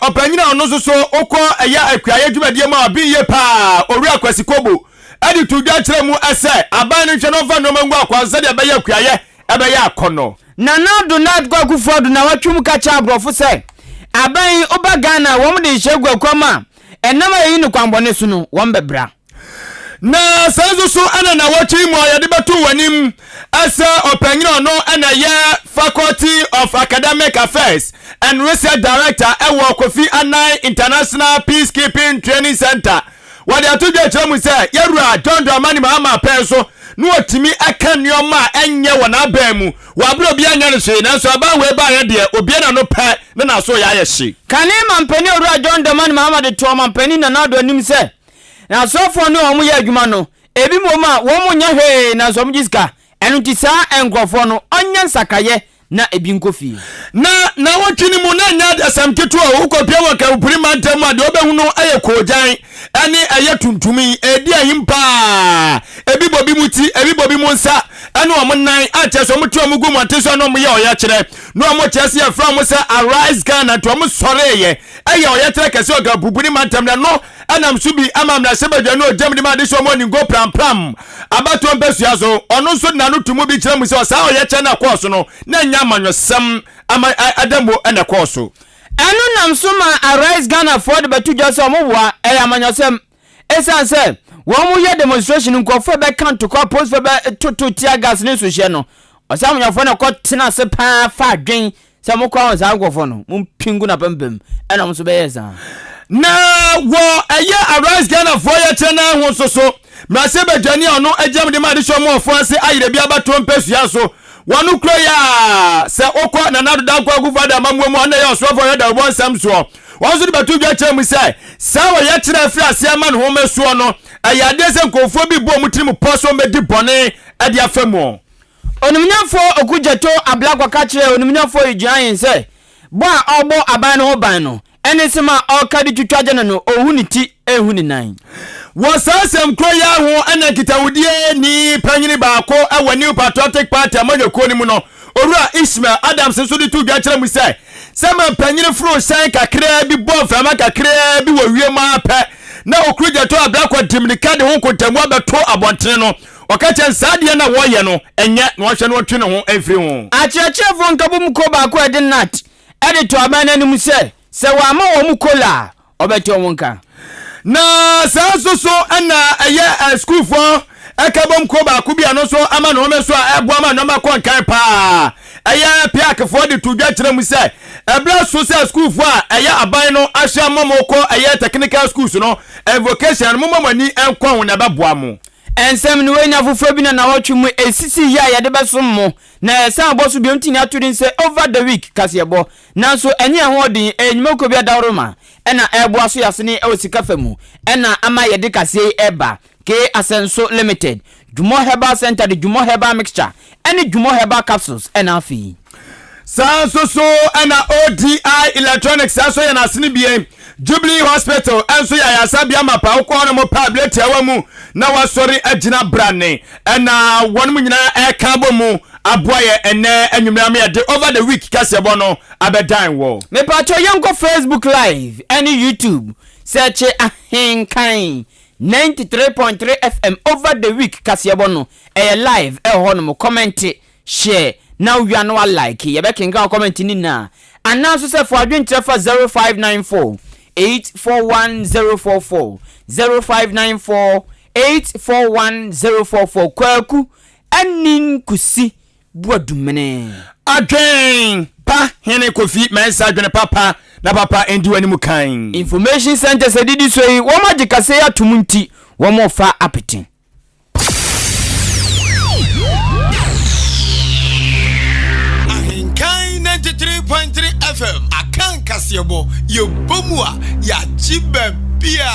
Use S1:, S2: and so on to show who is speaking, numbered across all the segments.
S1: opanyina ono so okọ eya akuaye dwumadie ma obi ye pa owura Kasiebo edi to dwa kire mu ese aban no hwe no fa no mangu akwanse de be ya akuaye ebe ya akono
S2: na do not go kufodo na watwum ka cha abrofo se aban oba Ghana wo de hyegu akwama enama yi no kwambone su no wo mbebra
S1: na sanzo so ana na wachi mu ayade betu wanim asa opanyina no ana ya Faculty of Academic Affairs and Research Director ewo Kofi Annan International Peacekeeping Training Center wade atudwa kire mu se yerua John Dramani Mahama penso no otimi aka nioma enye wona abamu wabro bia anya no hwe nanso aban we ba ye de obi na no pe na so ya ye hye
S2: kane mampani owura John Dramani Mahama de to mampani na nado anim se na so fo no omo ye adwuma no ebi moma wo mo nya hwe na so mjiska enu ti sa enkrofo no onya nsakaye na ebi nkofi
S1: na wotwini mu na nya asamketu a ukopia waka upuri mantem ade obehu no aye kojan ani aye tuntumi edi ahimpa ebi bobi muti ebi bobi munsa anu omonnan ache so mutu omugu mwateso no moye oya kire no omo chese ya fra mo se arise Ghana to omo soreye aye oya kire kese oga buburi mantem na no anam subi amamna sebadwa no jamdi ma de so mo ni go pram abato mpesu aso ono so na no tumu bi kire mu se osa oya kire na course no na nya manwosam ama adamo na course
S2: enu nam so ma arise Ghana for the betu just omo wa amanyosem esanse wo mu ye demonstration nkofo be kan to call post be to tear gas ni so hye no osam nyafo na ko tena se pa fa adwen se mo kwa onsa nkofo no mu pingu na pembem ena mo so be yesa
S1: na wo arise Ghana for ye tena ho so mrase badwani ono agyam de ma de so mo ofo ase ayire bia bato mpesua so wanu kroya se okwa na nadu dan kwa guvada mamuemu ana ya osofo ya da bon samso wanzu de batu dwa kire mu sai sawa ya kire afri ase ama no homesuo no ayade se nkofo bi bo mutiri mu poso medi bone ade afemu
S2: onumnyafo okujeto ablakwa ka kire onumnyafo igian se bo a obo aban no ban no ene sema okadi twitwaje no ohuni ti ehuni nan wasasem kroya ho ana kitawudie ni panyini baako awa New Patriotic Party amanyoko ni mu no owura Ismail Adams so de tu dwa kire mu sai sama panyini fro sai kakra bi bo fama kakra bi wawie ma pe na okruja to ablakwa dimnika de ho kontamu abeto abontene no okache nsade na woye no enye na wohwe no twene ho afiri ho achechefo nkabum ko baako ede nat ede to abana ni se wa ma wo mu kola obeto wonka
S1: na so ana aye school for akabom ko ba ku bia no so ama no me so ebo ama no ma kon kan pa aye piak for the to dwa kire mu say ebra so say school for aye aban no ahia momoko aye technical schools no vocation momani enkon na beboa mu
S2: ensem ni we nya fofo bi na wotwe mu esisi ya de besom mo na esa aboso bi ontini atudin se over the week Kasiebo nanso enye ho din enyimako bi adawroma ena eboa so yasene e osika famu ena ama ye de kase eba ke asenso limited Jumo Herbal Center de Jumo Herbal Mixture ene Jumo Herbal Capsules ena afi
S1: so ena ODI Electronics aso ya na sene biem Jubilee Hospital enso ya yasabia mapa ukwo no mo tablet awa mu na wasori agina brane ena wonum nyina eka bomu aboye ene anwumrame ya de over the week Kasiebo no abedan wo
S2: me pacho yanko Facebook live any YouTube search Ahenkan933.3 FM over the week Kasiebo no live ho no mo comment share now you are no like ye be kinga comment ni na announce say for adwentre for 0594 841044 0594 841044 kwaku anin kusi buadumene
S1: again pa hene kofi mensa dwene papa na papa endi wani mu kan
S2: information center sedidi so yi wo magikase ya tumunti wo mo fa apeti
S3: Ahenkan 93.3 FM akan Kasiebo ye bomua ya jibe
S1: bia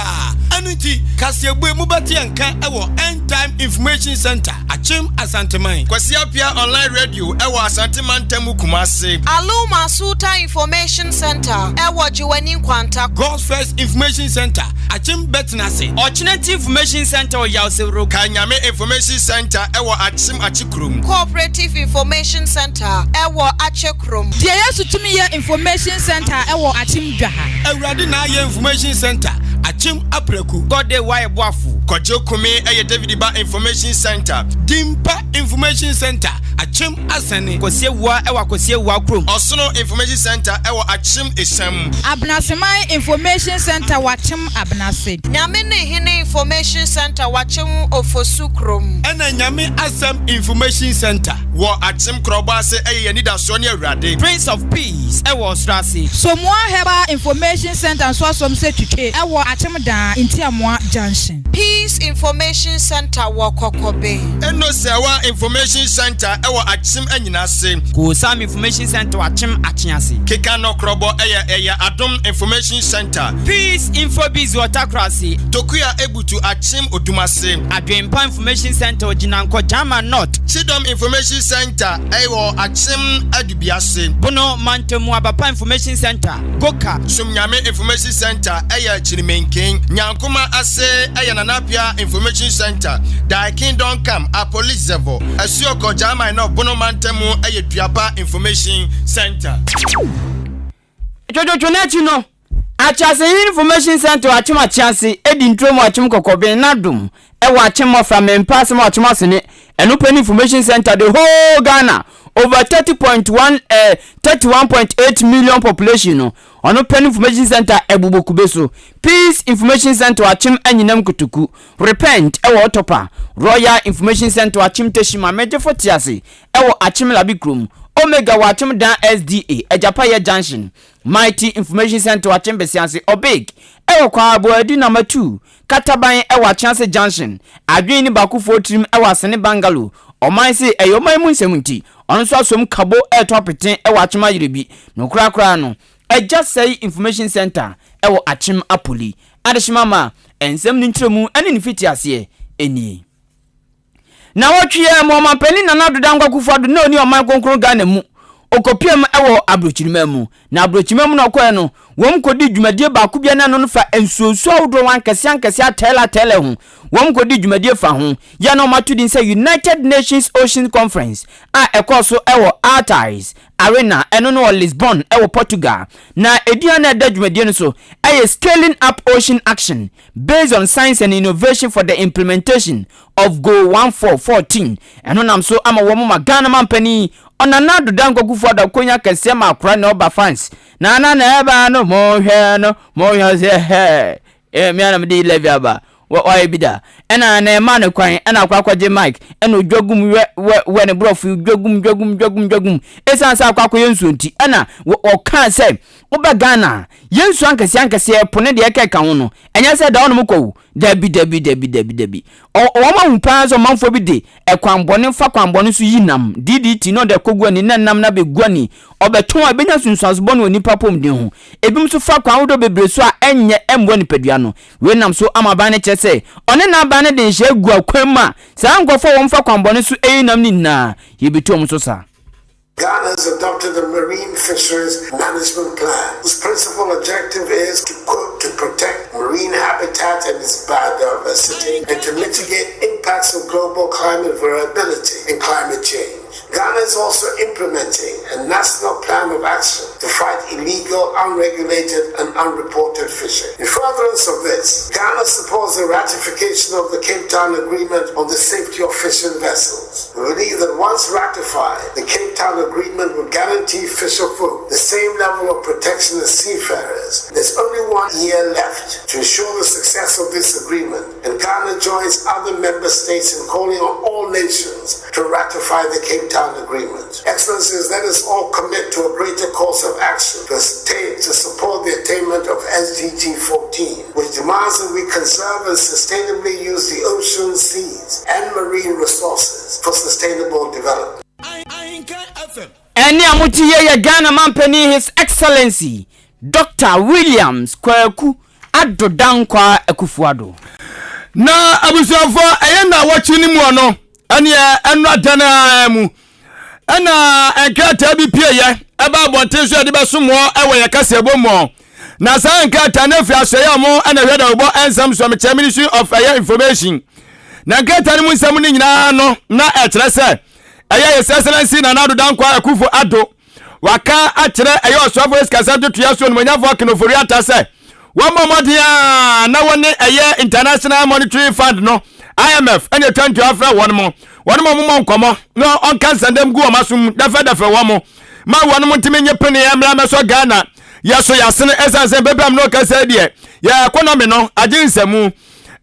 S1: anunti Kasiebo mubati anka ewo End Time Information Center Achim Asanteman Kwasiapia online radio ewo Asanteman temu Kumase
S3: Aluma Suta Information Center ewo Jiwani Kwanta
S1: God's First Information Center Achim Betnase
S2: Alternative Information Center Yawsero
S1: Kanyame Information Center ewo Achim Achikrum
S3: Cooperative Information Center ewo Achekrum
S4: Dia Yesu tumi ye Information Center ewo Achim Dwaha
S1: Awurade na ye Information Center Achim Apreku
S2: Gode Wai Boafu
S1: Kojo Kumi eye David Ba Information Center Dimpa Information Center Achim Asane
S2: Kosiewa ewa Kosiewa Krum
S1: Osono Information Center ewo Achim Esam
S4: Abnasemai Information Center wachim Abnase
S3: Nyame Hine Information Center wachim Ofosukrum
S1: Ena Nyame Asam Information Center wo Achim Krobase eye Nida Soni Awurade
S2: Prince of Peace ewa Strasi
S4: Somwa Heba Information Center so som se twitwe ewo Achim Dan Intiamwa Junction
S3: Peace Information Center wo Kokobe
S1: Eno Sewa Information Center ewo Achim Anyinase
S2: Kusam Information Center wachim Achiase
S1: Keka no krobo eye Adom Information Center
S2: Peace Infobiz Watakrasi
S1: Tokuya Ebutu Achim Odumase
S2: Adwempa Information Center Ojinanko Jama North
S1: Chidom Information Center ewo Achim Adubiase
S2: Bono Mantemu Abapa Information Center Goka
S1: Sumnyame Information Center eye Chirimenken Nyankuma Ase eye Nanapia Information Center Dai Kingdom Come a police level Asioko Jama no Bono Mantemu eye Duaba Information Center
S2: Jojo Nechi no Achase Information Center Achim Achiase Edi Ntromo Achim Kokobe Nadum Ewa Achim Ofra Mempas Mo Achim Asene Enopen Information Center the whole Ghana over 31.8 million population no ono pen Information Center ebubo kubeso Peace Information Center Achim Anyinam Kutuku Repent ewo Otopa Royal Information Center Achim Teshima Mejefo Tiase ewo Achim Labikrum Omega Wachim Dan SDA Ejapaya Junction Mighty Information Center Achim Besianse Obig ewo kwa Aboadi number 2 Kataban ewo Chance Junction Adwin ni Bakufo Trim ewo Asene Bangalo Oman se eyoman mu nsemunti ono so asom kabo etopeten ewo Achim Ayrebi no kura no Eja say Information Center ewo Achim Apoli adeshimama ensem ni ntremu ene ni fiti ase eni na wotwe mo mampani na nadoda ngwakufado na oni oman konkron Ghana mu okopiem ewo abrochirima mu na abrochirima mu na okoye no wom kodi dwumadie ba ku bia na no fa ensuosu awdo wan kase atela hu wom kodi dwumadie fa hu ya no matudin say United Nations Ocean Conference a ekoso ewo Altais Arena eno no Lisbon ewo Portugal na edia na da dwumadie no so scaling up ocean action based on science and innovation for the implementation of Goal 1414 eno nam so ama wom ma Ghana mampani onana doda ngogufo da konya kase ma akra na oba fans na eba no mo hwe ze me ana mde level aba wa ebida ena na ema ne kwan ena akwaje mic ena odwagum we ne brofu dwagum esansa akwakoye nsuonti ena o kan say oba Ghana yensu ankase pone de ekeka ho no enya say da ono mko dabi o ma humpa so manfo bi de ekwanbone fa kwanbone so yinam DDT no de kogwani nanam na begwani obeton abenya sunsuasbo no nipa pom de ho ebim so fa kwan wodo bebre so a enye embo nipadua no we nam so amaba ne chese one na aba ne de nhye gu akwama sa ngofo wo mfa kwanbone so eyinam ni na yebetu om so sa
S5: Ghana has adopted a marine fisheries management plan whose principal objective is to protect marine habitat and its biodiversity and to mitigate impacts of global climate variability and climate change. Ghana is also implementing a national plan of action to fight illegal, unregulated, and unreported fishing. In furtherance of this, Ghana supports the ratification of the Cape Town Agreement on the safety of fishing vessels. We believe that once ratified, the Cape Town Agreement will guarantee fisher folk the same level of protection as seafarers. There's only 1 year left to ensure the success of this agreement, and Ghana joins other member states in calling on all nations to ratify the Cape Town Agreement. Excellencies, let us all commit to a greater course of action to support the attainment of SDG 14, which demands that we conserve and sustainably use the ocean, seas, and marine resources for sustainable development.
S2: Eni amutiye ya Ghana mampani His Excellency Dr. Williams Kwaku ado dankwa akufuado
S1: na abusuafo na wachi ni mu ono ene enra dana mu ana enkata bi pie ye eba bonten so de besomo ewe ye Kasiebo mo na sa enkata na fi asoya mo ana hweda obo ensam so me Ministry of Air Information na enkata ni mu nsam ni nyina no na ekyere se eye Excellency na ado dankwa akufuado waka akyere eye osofo eskasa tutua so no manyafo akenofori atase Wamomodia na wone eye International Monetary Fund no IMF ene 20 afra won mo nkomo no on cancer dem gu omasum dafa womo ma won mo timenye pene ya mra meso Ghana yeso yasene esanse bebam no kasa die ya economy no aginsemu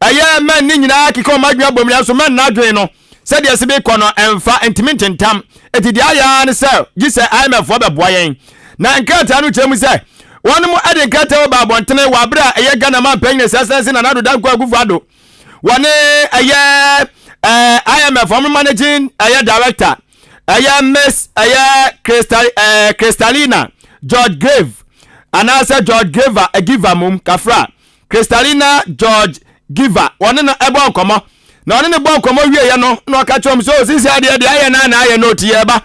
S1: eye men ni nyina akiko madwa bom ya so men na adwen no se die se be kono emfa entimententam etidi aya ne se gise IMF wo beboa yen na nkata no chemu se wonu mu ade kata ba bontene wa bra eye Ghana man pen Excellency na ado dankwa akufuado woni eye IMF former managing director eye Miss Kristalina George Grave anasa George Giver giver mum kafra Kristalina George Giver woni no ebo nkomo na woni ne bo nkomo wie ye no no ka chom so sisi ade aye na aye no ti yeba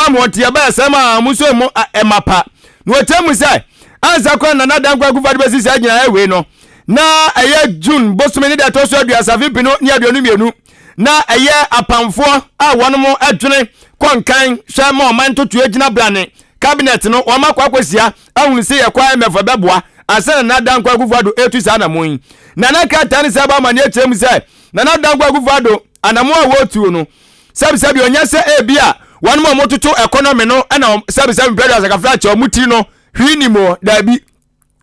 S1: mo ti yeba sema muso mu emapa no temu say ansa kwa na dankwa akufuado besisi agina ewe no na eye June bosome ni da to so aduasa vipino ni aduonu mienu na eye apamfo a wono adwene konkan hwe ma oman totu agina blane cabinet no o makwa akwasia ahunu se ye kwa emefo beboa asana na dankwa akufuado etu sa na moyin na ka tani se ba mani echem se na dankwa akufuado anamo a wotu no sabi onya se ebia wono mo totu economy no na sabi president akafra che omuti no hwinimo dabi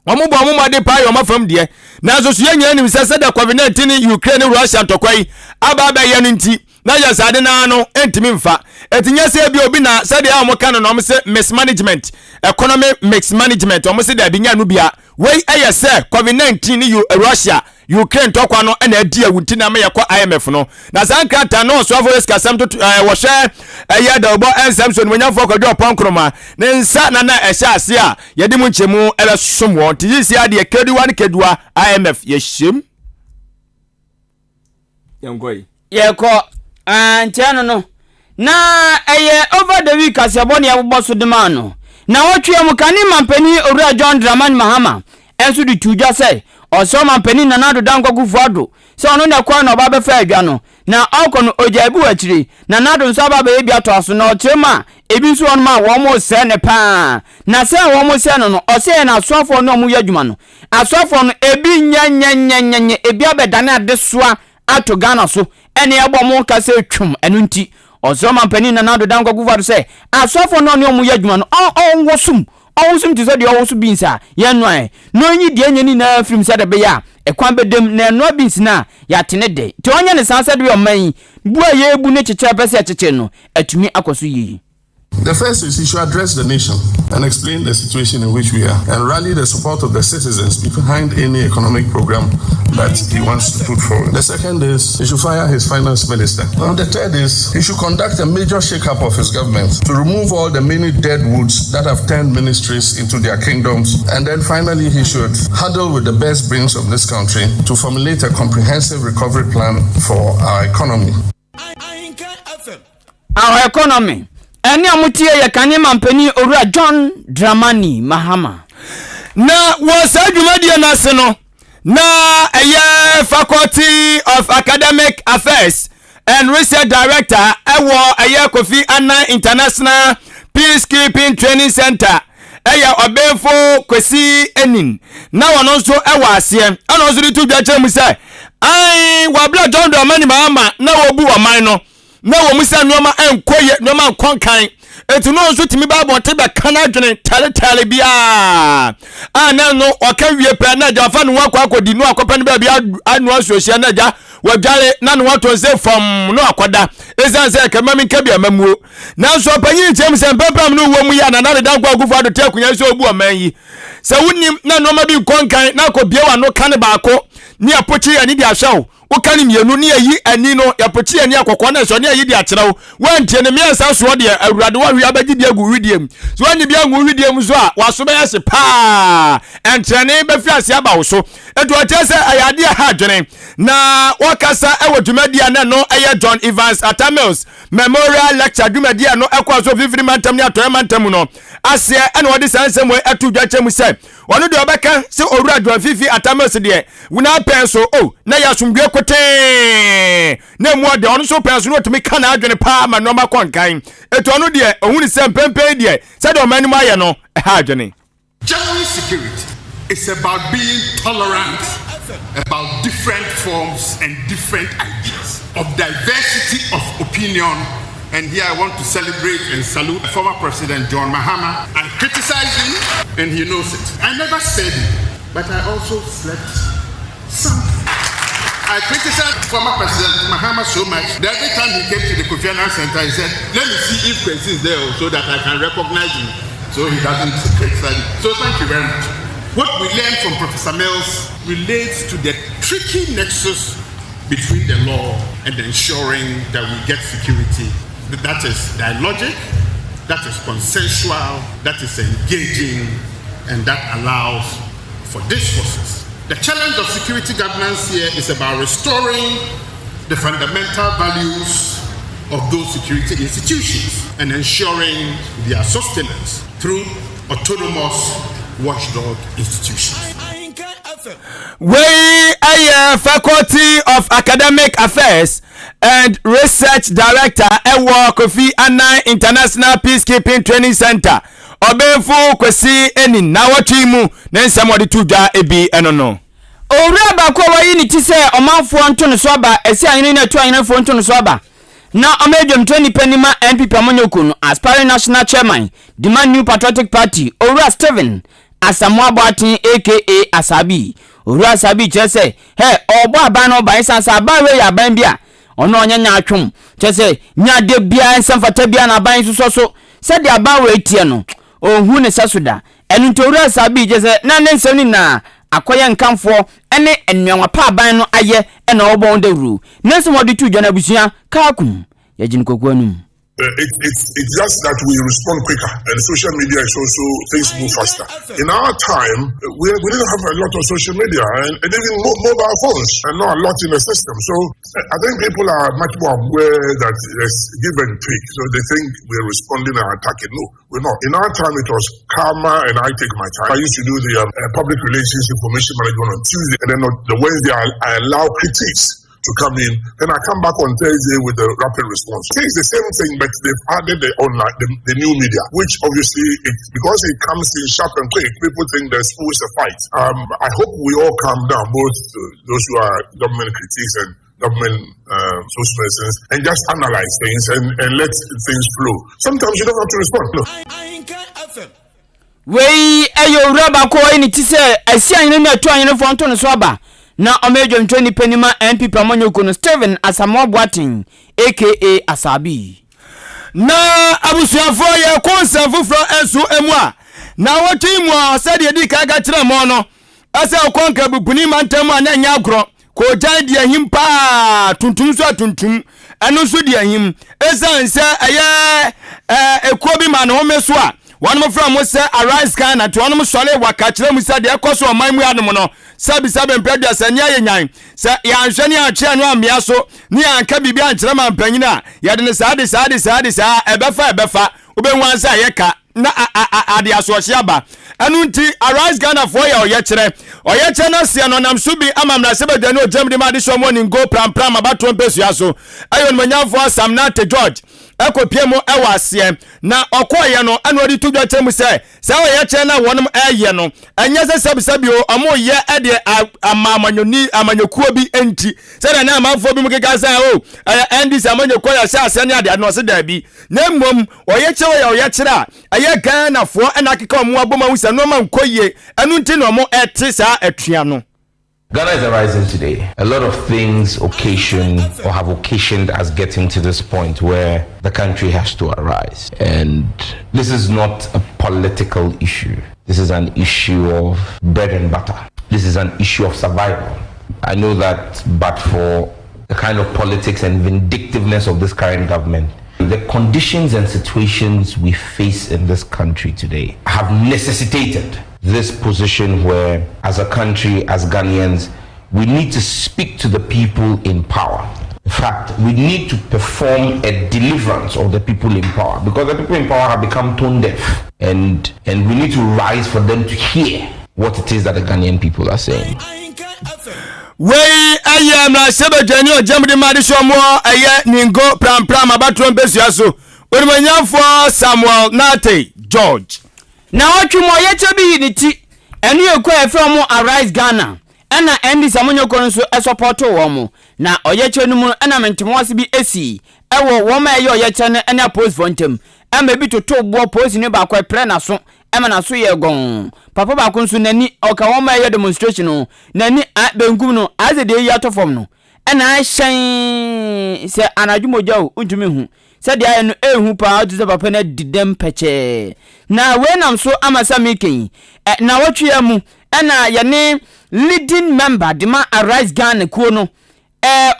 S1: omubo omumade pa yo mafam de na so yenya nim sese da COVID-19 ni Ukraine Russia tokwai aba ye no nti na ya sade na no entimi mfa etinye se bi obi na sade a mo kan no mo se mismanagement economy mismanagement mo se da binya no bia wei eye se COVID-19 ni Russia Ukraine tokwa no na adi awunti na me yakọ IMF no na sankata no so avoice kasam to wo hwe eye da obo ensam so no nyafo kwadwo ponkroma ne nsa na ehye ase a yedi mu nchemu ebe somwo tisi ade keduwa ne kedua IMF yeshem yangoi
S2: yeko antiano no na eye over the week Kasiebo ne abobọ so dema no na wotwe mu kani mampani owura John Dramani Mahama enso di tuja say oso mampani na ado dankwa akufuado se ono na kwa na oba be fa adwa no na okono ojabu achiri na ado nso aba be bia to aso na ochema ebi nso ono ma wo mo se ne pa na se wo mo se no o se na asofo no mu yadwuma no asofo no ebi nya ebi abedane adesoa ato Ghana so ene ebo mo ka se twum enu nti oso mampani na ado dankwa akufuado se asofo no ne mu yadwuma no wosum ti so de owo so binsa ye noe no nyi de nyani na film se de be ya ekwan bedem na no bins na ya tene de ti onye ne sanse de oman bua ye ebu ne cheche pese cheche no atumi akoso yi.
S6: The first is he should address the nation and explain the situation in which we are and rally the support of the citizens behind any economic program that he wants to put forward. The second is he should fire his finance minister. And the third is he should conduct a major shake-up of his government to remove all the many dead woods that have turned ministries into their kingdoms. And then finally he should huddle with the best brains of this country to formulate a comprehensive recovery plan for our economy.
S2: Our economy. Eni amutie ye kanye mampani owura John Dramani Mahama
S1: na wasa adwumadie na se no na eye Faculty of Academic Affairs and Research Director ewo eye Kofi Annan International Peacekeeping Training Center eye obefo kwesi enin na wono nso ewo ase ana nso ditu bia kyeremu se ai wabla John Dramani Mahama na wobu oman no na wo musa noma enkoye noma konkan etu no nso timi ba bonte be kana dwene tale bia na no oka wie pe na ja fa no akwa akodi no akopa no ba bia anu asosia na ja wadware na no wato se fam no akoda esan se ka mami ka bia mamuo na so panyi chem se pempam no wo mu ya na na dankwa agufo te akunya se obu oman yi se wonim na noma bi konkan na ko bia wa no kan ba ko ni apochi ya ni dia hwew woka ne mienu ne ayi ani no yapochi ani akokɔ na so ne ayi di akyerɛw wantie ne miensa so de awurade wa hwe abagi bi agu widiem so wanyi bi agu widiem so a waso be yase pa entrene be fi ase aba wo so edu ɔkyɛ sɛ ayade ha adwene na wakasa ɛwɔ dwumadi ana no ɛyɛ John Evans Atamils Memorial Lecture dwumadi ano ɛkɔ so fifiri mantam ne atoya mantam no ase ɛna wɔde sansɛm wɔ atu dwakyɛ mu sɛ ɔno de ɔbɛka sɛ owura John Fifi Atamils de wuna pɛn so na yasumdwe kote na mu de ɔno so pɛn so no tumi ka na adwene pa ma no ma kɔnkan etu ɔno de ohuni sɛ mpɛmpɛ de sɛ de ɔmani mu ayɛ no ɛha adwene.
S7: General security is about being tolerant about different forms and different ideas of diversity of opinion. And here I want to celebrate and salute former President John Mahama. I criticized him and he knows it. I never spared him, but I also slept some. I criticized former President Mahama so much that every time he came to the Kofi Annan Center, he said, let me see if Kwesi is there so that I can recognize him. So he doesn't criticize me. So thank you very much. What we learned from Professor Mills relates to the tricky nexus between the law and ensuring that we get security. That is dialogic, that is consensual, that is engaging, and that allows for discourses. The challenge of security governance here is about restoring the fundamental values of those security institutions and ensuring their sustenance through autonomous watchdog institutions.
S1: We are Faculty of Academic Affairs and Research Director at Kofi Annan International Peacekeeping Training Center. Obenfu Kwesi eni na wachimu na nsɛm de tuja ebi enono.
S2: Owura ba ko wa yi ni ti sɛ ɔmanfo nto no so aba esi ahene na tu ahene fo nto no so aba. Na omedwom 20 penima MP Pamonyoko no aspiring national chairman demand new patriotic party Owura Steven Asamoah Boatin aka Asabi. Owura Asabi kyerɛ sɛ he ɔbɔ aban no ban sansa aban we ya aban bia ɔno ɔnya nya atwom kyerɛ sɛ nya de bia nsɛmfata bia na aban so sɛ de aban we tie no ohun ne sasoda ɛno nti Owura Asabi kyerɛ sɛ na ne nsɛm ni na akoye nkamfo ene ennuanwa pa aban no ayɛ ɛna ɔbɔ ndawuru ne nsɛm ɔde tu dwana busua kaakum yɛgyin kokko anum.
S6: It's just that we respond quicker, and social media is also things move faster. In our time, we didn't have a lot of social media and even mobile phones, and not a lot in the system. So I think people are much more aware that there's give and take. So they think we're responding and attacking. No, we're not. In our time, it was calmer, and I take my time. I used to do the public relations information management on Tuesday, and then on the Wednesday I allow critiques to come in. Then I come back on Thursday with the rapid response. It's the same thing, but they've added the online, the new media, which obviously, because it comes in sharp and quick, people think there's always a fight. I hope we all calm down, both those who are government critics and government spokespersons, and just analyze things and let things flow. Sometimes you don't have to respond. No.
S2: Wey ayo raba ko ni ti se asi anyene na tu anyene fo nto no so aba na omedwom 20 penima MP Pamonyoko no Steven Asamoah Boatin aka Asabi
S1: na abusuafo ye konsa fufro enso emu a na wotimu a se de di ka ga kire mo no ase okonka bupuni mantam a na nya agro ko jan de ahim pa tuntum so tuntum eno so de ahim esanse eye ekuo bi ma no meso a one more from was arise can at one more solid wakachre musa de ekoso oman mu adom no sabi mpeda sanya yenyan sa ya anhwene a kye anu amia so ni anka bibia ankyere ma mpanyina ya de ne saade ebefa obenwansa yeka na ade asohye aba anu nti arise Ghana for ya oyekere na se no nam so bi amamra se badane ojamdi ma de so mo ni go pram abato mpesu aso ayo no manyafo Samnate George ekopiem ewa ase na okoye no anu odi tudwa chemu se oyekere na wonom eye no enye se sabi o amoye ede amanyokuo bi enti se na amafo bi mukeka sa endi se amanyokuo ya sha ase ne ade no se da bi na mmom oyekere aye Ghana for enakeka omo aboma wusa no ma nkoye anu nti no mo ete sa atua no.
S8: Ghana is arising today. A lot of things occasion or have occasioned us getting to this point where the country has to arise. And this is not a political issue. This is an issue of bread and butter. This is an issue of survival. I know that, but for the kind of politics and vindictiveness of this current government, the conditions and situations we face in this country today have necessitated this position where, as a country, as Ghanaians, we need to speak to the people in power. In fact, we need to perform a deliverance of the people in power, because the people in power have become tone deaf, and we need to rise for them to hear what it is that the Ghanaian people are saying.
S1: Wey aye na sebejani o jamdi madi shomo aye ningo pram abatron besuaso onimanyafo Samuel Nate George
S2: na otwumo yeche bi ni ti enu ekwa efrem Arise Ghana ena endi samonyoko nso support wo mo na oyeche nu mu ena mentemwase bi esi ewo wo ma ye oyeche ne ena post fontem ema bi toto bo post ni ba kwa pre na so ema na so ye gon papa ba ko nso nani oka wo ma ye demonstration no nani benkum no azede yi atofom no ena hyen se anadwumoja o untumi hu se dia no ehu pa atu papa na didem peche na we nam so amasa meken na wotwe mu ena ye ne leading member dema Arise Ghana kuo no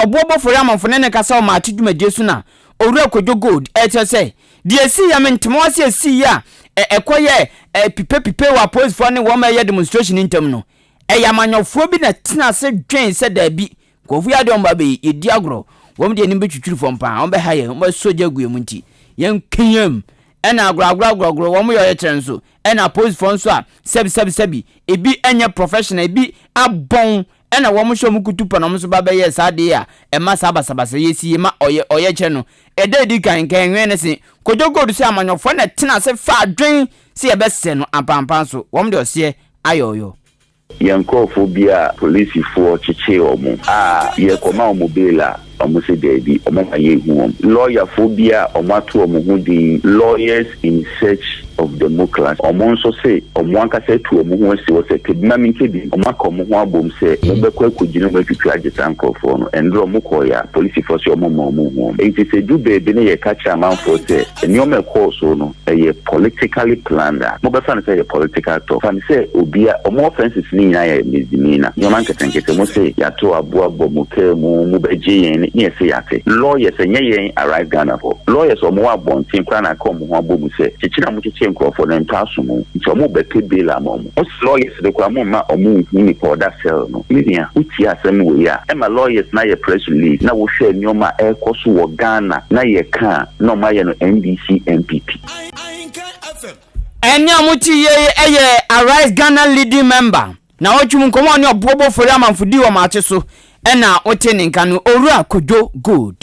S2: obobo for amamfo ne kasa o ma atudwumaje su na owura Kojo Gold say die si ya mentemo ase si ya ekoye pipe wa post for ne wo ma ye demonstration intem no ya manyofo bi na tina se dwen se da bi kofu ya de omba be edi agro wo de nim betwitwiri fom pa on be haye on be soja guemu nti yen kenyam ena agro wo mo yo ye kyenso ena post for nso a sebi ebi enye professional ebi abon ena wo mo hwo mo kutupa na mo so ba be ye sade a ema sabasabasa yesi ma oye kye no ededi kan ne se Kojo Gold se amanyofo na tina se fa dwen se ye be se no ampampan so wo mo de ose ayoyo
S9: yankofo bia police for chiche omo ye koma omo bela omo se dedi omo aye hu lawyer phobia omo atu omo hu di lawyers in search of democracy omo nso se omo anka se tu omo hu se wo se kedina minkedi omo aka omo hu abom se mbekwa kujinu matwitwa ageta nkofo no endro omo koya police force omo hu enti se du bebe ne ye kacha manfo se eni omo ekoso no ye politically planned mo be fan se ye political talk fan se obia omo offenses ni nya ye mezimina nyoma nketenkete mo se ya to aboa bomuke mo beje yen ni se yate lawyers enye yen Arise Ghana for lawyers omo abontin kwa na ka omo hu abom se chichira mo chiche nkofo na ntaso mo nti omo beke bela mo os lawyers de kwa mo ma omo hu ni for that cell no media uti asem we ya ema lawyers na ye press release na wo hwe nyoma ekoso wo Ghana na ye ka no ma ye no NDC MPP
S2: enya muti ye Arise Ghana leading member na otwum komo ne obobo fori amamfodi wo maache so ena oteni nka no owura Kojo Gold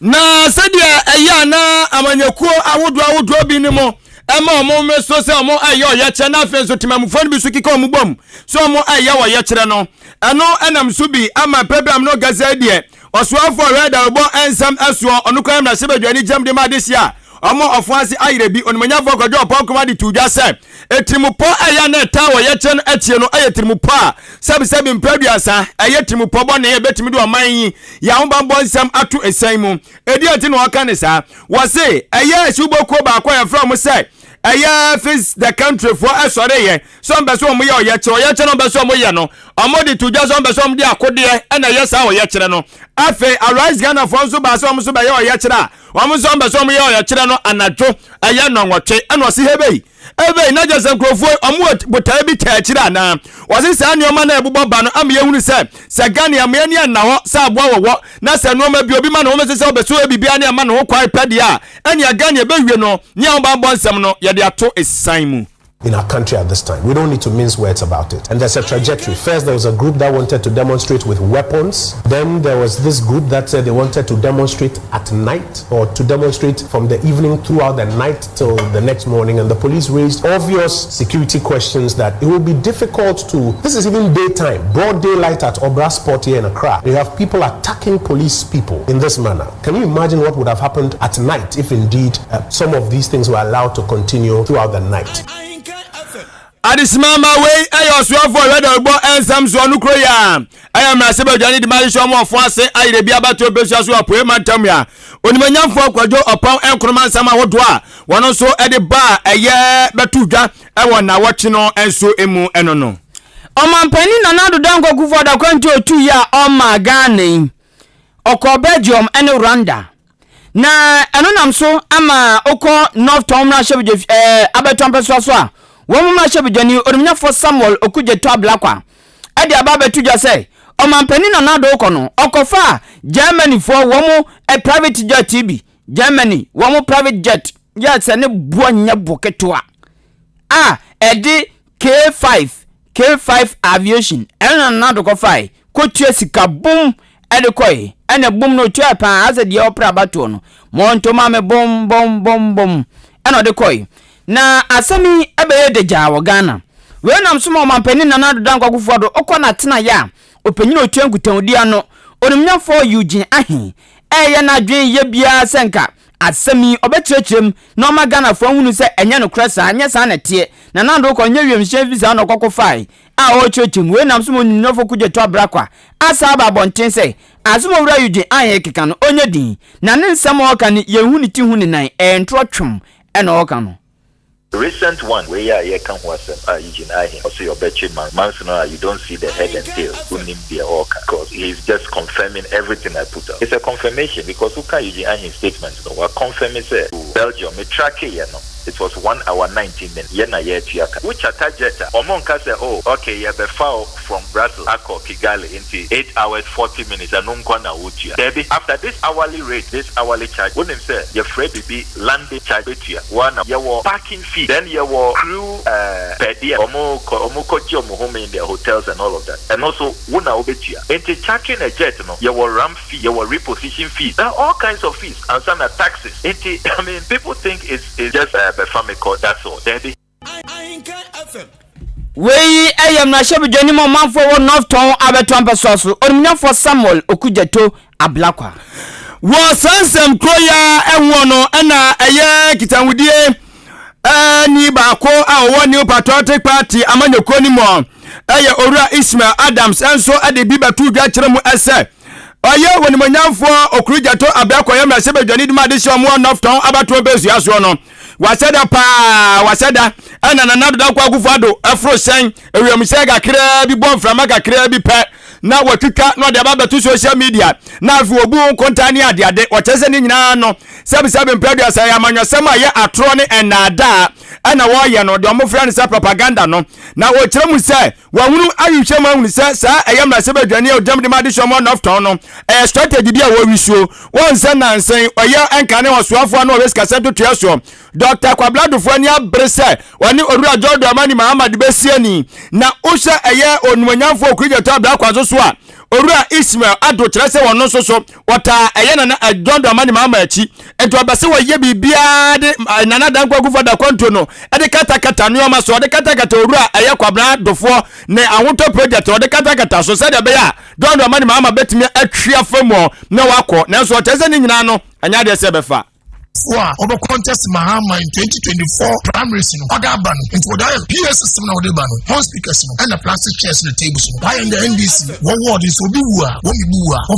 S1: na sadia eya na amanyakuo awodo bi ni mo ema omo meso se omo aye oye kye na afen so timamfo ni bi su kika omo bom so omo aye wo ye kire no eno enam so bi ama pebam no gaza die osuafo reda obo ensam asuo onukwa na sebadwani jamde ma desia omo ofuase ayirebi onimanyafo Kojo opokoma di tudwa se etirimupo aya na ta wo ye kye no atie no aye tirimupo a sebi mpraduasa aye tirimupo bo na ye betimi do oman ya hombambo nsam atu esan mu edi ati no aka ne sa wo se aye suboko ba kwa ya from se aye face the country for asore ye so mbe so mo ye oye kye no mbe so mo ye no omo di tudwa so mbe so mo di akode na ye sa oye kye no afe Arise Ghana for so ba so mo so ba ye oye kye omo so mbe so mo ye oye kye no anajo aye no nwotwe eno se hebei ebe na jase nkrofo omo botae bi ta kire ana wose sa nioma na ebubo ba no am ye hunu se Ghana am ye ne na ho sa abo wowo na se nioma bi obi ma no se obeso bibia ne ma no ho kwai pede a ene Ghana be hwie no ne am ba bo nsem no ye de ato esan mu
S10: in our country at this time. We don't need to mince words about it. And there's a trajectory. First, there was a group that wanted to demonstrate with weapons. Then there was this group that said they wanted to demonstrate at night or to demonstrate from the evening throughout the night till the next morning. And the police raised obvious security questions that it will be difficult to, this is even daytime, broad daylight at Obra Sport here in Accra. You have people attacking police people in this manner. Can you imagine what would have happened at night if indeed some of these things were allowed to continue throughout the night?
S1: Adismama we ayo suafo reda ogbo ensam so onukro ya aya mra sebadwani di mari so mo afuase ayire bia bato besu so apoe mantam ya onimanyamfo Kojo opon enkroma nsam ahodo a wono so ede ba eye betudwa e wona woche no enso emu eno no
S2: Omampani Nana Danko Kufa da kwanti otu ya Oma Ghana oko Belgium ene Rwanda na eno nam so ama oko North Town na shebeje abeton so a wo mu na shebeje ni onumnya for Samuel okuje to ablakwa ade aba betu ja say Omampani Nana do oko no okofa Germany for wo mu private jet TB Germany wo mu private jet ya se ne buanya boketua edi K5 aviation na do ko fai ko tua sika bom ede koi ene bom no tua pa ase de opera bato no monto ma me bom ene de koi na asemi ebe de jawo Ghana we nam so ma Omampani Nana do Danko Akufo do okona tena ya opanyin otua nkutawudi ano onumnya for Eugene Ahen eye na dwen ye bia senka asemi obetrechim na oma Ghana fo hunu se enye no kresa anya sa na tie na nando ko nya wiemhye visa na kokofai o chechim we nam so monunofo kuje to abrakwa asa ba bonten se azumo wura Eugene Ahen keka no onye din na ne nsem o kan ye hunu ti hunu nan entro twem ena o kan no.
S11: The recent one where you can was Eugene Ahen also your betchy man so you don't see the head and tail because he's just confirming everything I put out. It's a confirmation because who can Eugene Ahen statements no what confirming say Belgium me track it was 1 hour 19 minutes. Which attack Omonka say, oh, okay, you have a foul from Brussels, Akko, Kigali into 8 hours 40 minutes and Unkwana Utia. Debbie, after this hourly rate, this hourly charge, wouldn't say your Fred be landing charge with you. One your parking fee, then your crew per diem, Omukoji home in their hotels and all of that. And also Wuna Obetia. Into charging a jet, your ramp fee, your reposition fees, all kinds of fees and some taxes. I mean people think it's just that's all. Daddy.
S2: FM. We am na shebeje mo man for North Town abeton pesoso. Onumnya for Samuel okujeto ablakwa.
S1: Wo sansem kroya enwo no na eye kitanwudie ni baako a wo New Patriotic Party amanyoko ni mo. Eye Owura Ismail Adams enso ade bi batu dwa kire mu ese. Oye woni manyamfo okujeto ablakwa yam na shebeje ni dima de shi omo North Town abeton peso aso no. Waseda ana Nana Danko Akufo ado afro sen ewiamse gakra bi bonframa gakra bi pe na watwika no de ababeto social media na afi obu kontani ade wachese ni nyina no sebi mpedu asaya amanyosem aye atro ne enada ana wo ye no de omofra ne propaganda no na wo kire mu se wahunu ayihwe ma hunu se sa eyam na sebe dwane odam de ma de shomo no afton no strategy bi a wo wisuo won se nansen oye enka ne wosoafo na obeska seto tuaso Dr. Kwabladufo ni abrese wani Owura Jodo Amani Muhammad besiani na usha eye onumanyamfo okujeto ablakwa so a Owura Ismail ado kirese wono so wata eye na Jodo Amani Muhammad achi ento abase waye bibia de Nana Danko Akufo da konto no ede kata no ma so ede kata Owura eye Kwabladufo ne awoto project ede kata so said be ya Jodo Amani Muhammad betimi atwia famo na wakọ na so tese ni nyina no anya de se befa
S12: over contest Mahama in 2024 primaries in Odabano into the PS system now Odabano one speakers and the plastic chairs on the tables why in the NDC one word is Obiwa one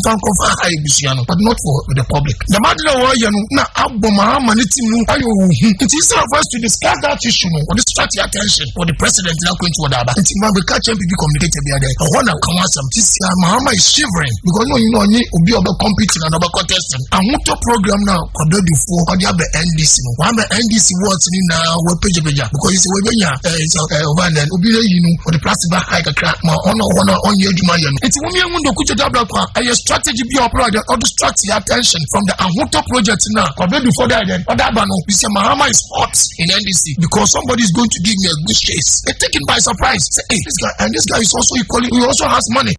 S12: fan high Busiano but not for the public the matter of na Abbo Mahama team it is of us to discuss that issue or distract your attention for the president now going to Odaba and we catch MPP communicated the other I want to come out some this Mahama is shivering because you know Obi about competing and about contesting I want to program now or the other NDC no one NDC words ni na we page because you say we benya over then obi for the plastic bag high crack ma on your juma yan it's when you want to kuja dabla kwa a strategy be operated or distract your attention from the Ahuto project now compared before that then other no we say Mahama is hot in NDC because somebody is going to give me a good chase they're taken by surprise say hey this guy is also equally he also has money.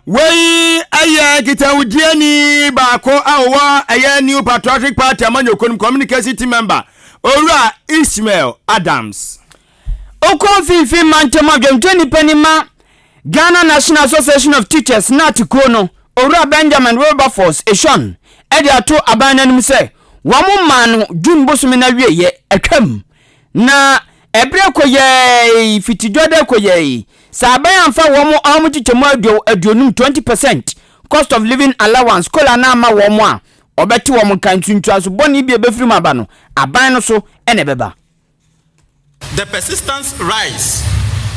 S1: Wey aya kitawudieni baako awa aya New Patriotic Party amanyoko communication team member Owura Ismail Adams
S2: Okonfifi mantema dwemtweni panima Ghana National Association of Teachers natiko no Owura Benjamin Wilberforce Eshon edi ato abananum se wamu manu June bosumi na wieye atwam na ebre koye fitidwode koye Sabayan fa womo amuchichemu adionum 20% cost of living allowance kola na ama womo a obeti womo kantuntu aso boni bi ebefiri maba no aban no so ene beba.
S13: The persistent rise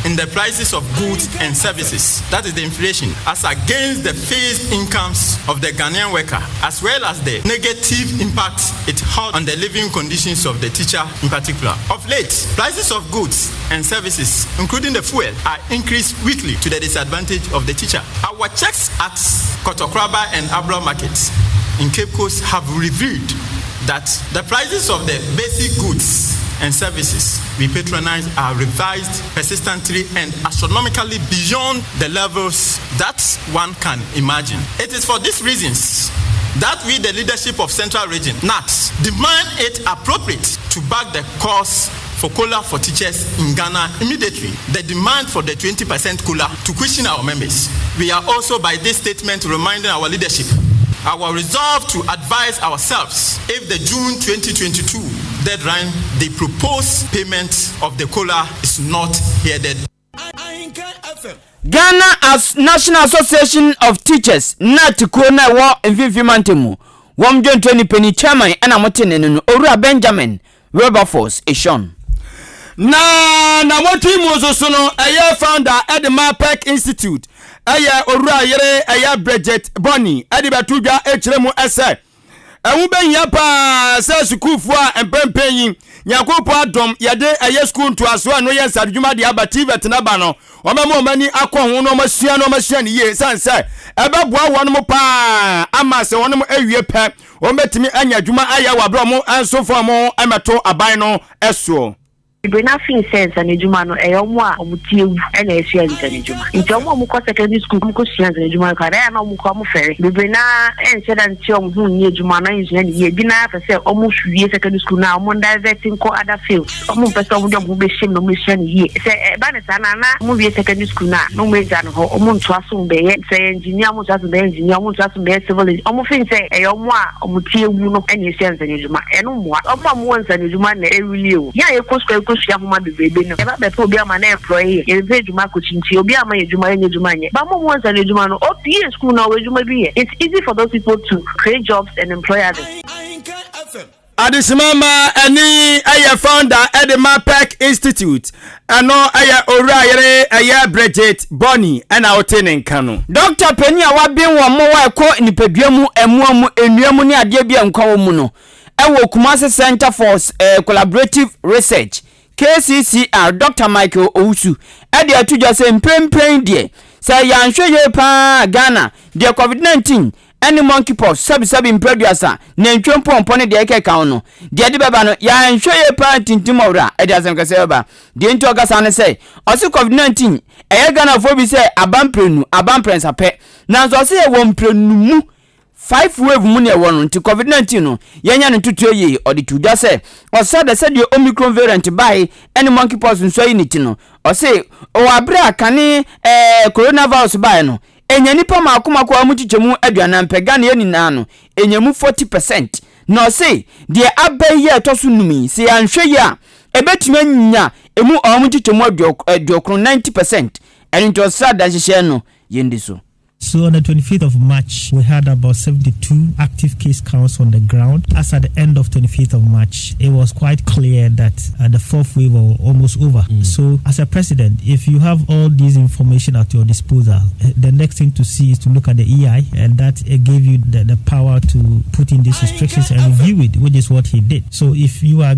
S13: in the prices of goods and services, that is the inflation, as against the fixed incomes of the Ghanaian worker, as well as the negative impact it had on the living conditions of the teacher in particular. Of late, prices of goods and services, including the fuel, are increased weekly to the disadvantage of the teacher. Our checks at Kotokraba and Abra markets in Cape Coast have revealed that the prices of the basic goods and services we patronize are revised persistently and astronomically beyond the levels that one can imagine. It is for these reasons that we, the leadership of Central Region, NATS, demand it appropriate to back the cause for COLA for teachers in Ghana immediately. The demand for the 20% COLA to cushion our members. We are also by this statement reminding our leadership our resolve to advise ourselves if the June 2022 deadline, the proposed payment of the COLA is not heeded.
S2: Ghana as National Association of Teachers NAT Kona wa mfimfimantemu wom dwentoni penny chairman ana motene no Owura Benjamin Wilberforce Eshon
S1: na motimu so no eye founder Edema Peck Institute eye Owura yere eye Bridget Bonnie ade betudwa echiremu ese ewu benya pa se sukufu a empempenyin nyakopo adom yade eye school to aso no yen sadwuma de abativet na ba no omemo mani akọ ho no masua ne ye sanse ebeboa wonmo pa ama se wonmo awie pe ometimi anya adwuma aya wabro mo ansofo mo emeto aban no eso
S14: Brina fin sense and ejuma no eyomo a omutie e na esu ante ejuma nti omo mu ko secondary school mu ko sua ante ejuma ka na omo ko omo fere Brina ense dan ti omo hu ni ejuma na yin ni ye bi na fa se omo hwie secondary school na omo diverting ko other fields omo pese omo dem be shim no mo sua ni ye se ba ne sa na omo wie secondary school na no mo eja no ho omo nto aso be ye se engineer mo aso be engineer omo nto aso be civil omo fin se eyomo a omo tie wu no e na esu ante ejuma eno mo omo mo ante ejuma na ewili o ya ye ko ya homa bebe no eba be obi ama na employee ye ve djuma ko chinchi obi ama ye djuma ye djuma nye ba mo won say djuma no opi school na we djuma bi it's easy for those people to create jobs and employ others.
S1: Adisimama eni aya founder Edema Peck Institute ano aya Owura yere aya Bridget Bonnie ana otene nkano
S2: Dr. Penny awabin wo mo wa ko nipaduamu emuamu enuamu ne ade bia nkwa mu no ewo Kumasi Center for Collaborative Research KCCR Dr. Michael Owusu ade atudwa se mpempen de say yanhweye pa Ghana de COVID-19 any monkeypox sabi impreduasa na ntwempompo ne de ekeka no de de beba no yanhweye pa tintimowra ade asem kase ba de nti ogasa ne say osi COVID-19 eye Ghana fo bi say abamprenu ape na so se wo mprenu mu 5 wave mu ne won nti COVID-19 no yenya no tutu yi odi tudwa se o said the Omicron variant by any monkeypox nso yi niti no o se o abre akane coronavirus by no enya nipa makoma amuchichemu aduanampe Ghana ye nina no enyamu 40% no se de abaye etoso numi se yanhwe ya ebetuma nya emu amuchichemu adokron 90% eni to sad ahye no yendi so.
S15: So on the 25th of March, we had about 72 active case counts on the ground. As at the end of 25th of March, it was quite clear that the fourth wave was almost over. So as a president, if you have all these information at your disposal, the next thing to see is to look at the EI, and that gave you the power to put in these restrictions and review it, which is what he did. So if you are,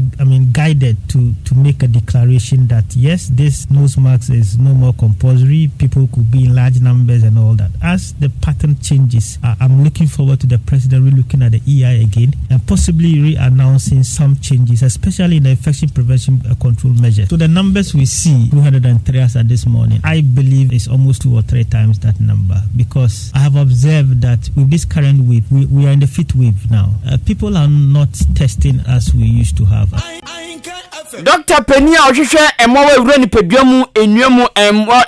S15: guided to make a declaration that yes, this nose mask is no more compulsory, people could be in large numbers and all that. As the pattern changes, I'm looking forward to the president re-looking at the EI again and possibly re-announcing some changes, especially in the infection prevention control measures. So the numbers we see, 203 as at this morning, I believe it's almost 2 or 3 times that number, because I have observed that with this current wave, we are in the 5th wave now. People are not testing as we used to have.
S2: Dr. Penny ohwehwe emowe wura ni peduamu enuamu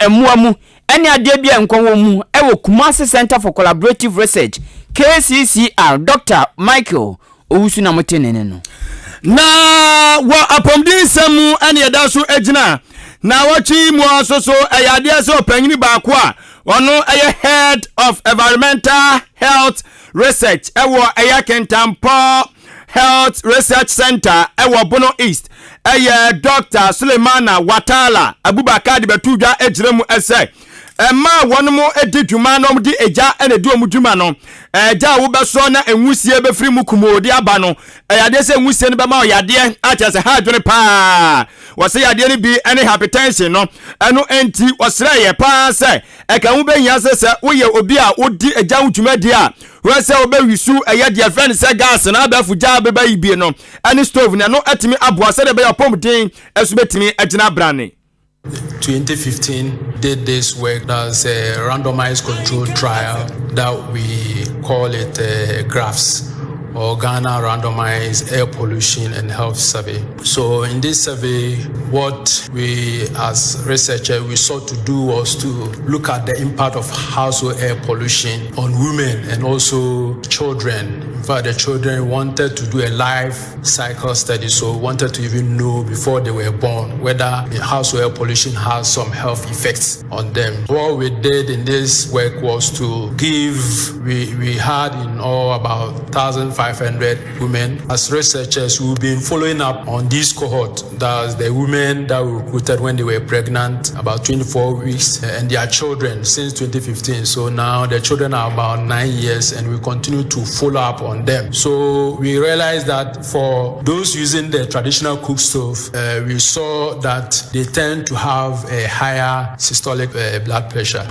S2: emuamu ene ade bia nkonwo mu ewo Kumasi Center for Collaborative Research KCCR Dr. Michael Owusu na motenene no
S1: na wa apomdi samu ene edaso ejina na wachi mu asoso ayade so panyini baako a ono eye head of environmental health research ewo Kentampo Health Research Center ewo Bono East Dr. Suleimana Watala Abubakar de betudwa ejiremu ese ma wonmo edi dwuma no di eja ene du omudwuma no eja wo beso na enwusie befiri mu kumodi aba no yade se enwusie no be ma yade acha se ha dwene pa wose yade ni bi ene hypertension no eno enti wosre ye pa se eka wo be nya se wo ye obi a odi eja wudwuma di a wo se wo be wisu eye de friend se gas na abafu ja be bayi bi no ene stove na no atimi aboa se de be pomden esu betimi agina brane
S16: 2015 did this work. That's a randomized controlled trial that we call it GRAFS, or Ghana Randomized Air Pollution and Health Survey. So in this survey, what we as researchers we sought to do was to look at the impact of household air pollution on women and also children. In fact, the children wanted to do a life cycle study, so wanted to even know before they were born whether the household air pollution has some health effects on them. What we did in this work was to we had in all about 1,500 women. As researchers, we've been following up on this cohort. That's the women that we recruited when they were pregnant, about 24 weeks, and their children since 2015. So now the children are about 9 years, and we continue to follow up on them. So we realized that for those using the traditional cook stove, we saw that they tend to have a higher systolic blood pressure.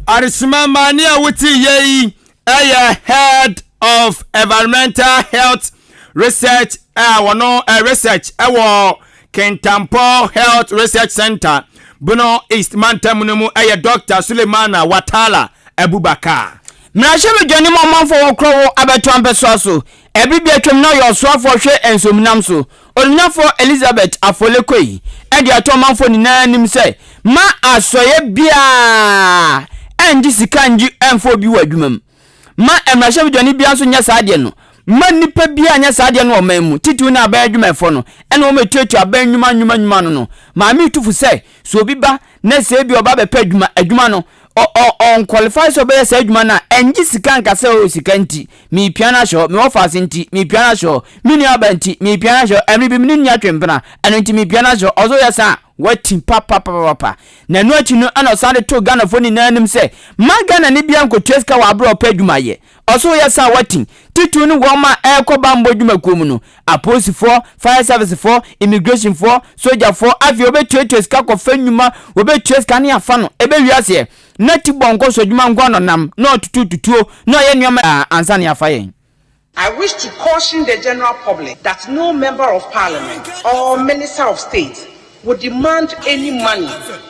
S1: Arisimamania wuti yei head of environmental health research research Kentampo Health Research Center Bono East Mantamunemu Dr. Suleimana Watala Abubakar.
S2: Mrashebe joni mo for okro abeto ampeso ebi bi atwem na yo so afo ensomnam so onnyafo Elizabeth Afolekoi e di atomanfo ni nanim se ma asoye bia enji sikanji enfo bi wadwumam ma emrashebe joni bia so nya saade no ma nipa bia nya saade no omamu titu na aba adwumafo no ene o metuatu aba nwuma no ma mi tufu se so obi ba na se bi oba be pa adwuma no on qualify so be say adwuma na enji sika nka se o sika nti mi piana sho mi offers nti mi piana sho mi ni aba nti mi piana sho emi bi mi ni atwempena eno nti mi piana sho ozo yesa wati papa na no ati no ana sande to Ghana fo ni nanim se ma Ghana ni bia nkotueska wa abro pa adwuma ye ozo yesa wati titu ni woma ekoba mbo adwuma komu no apolice for fire service for immigration for soldier for afi obetueska ko fanyuma obetueska ni afa no ebe wiase nati bonko so adwuma ngwa no nam no tututuo no ye nyoma ansani afa ye.
S17: I wish to caution the general public that no member of parliament or minister of state would demand any money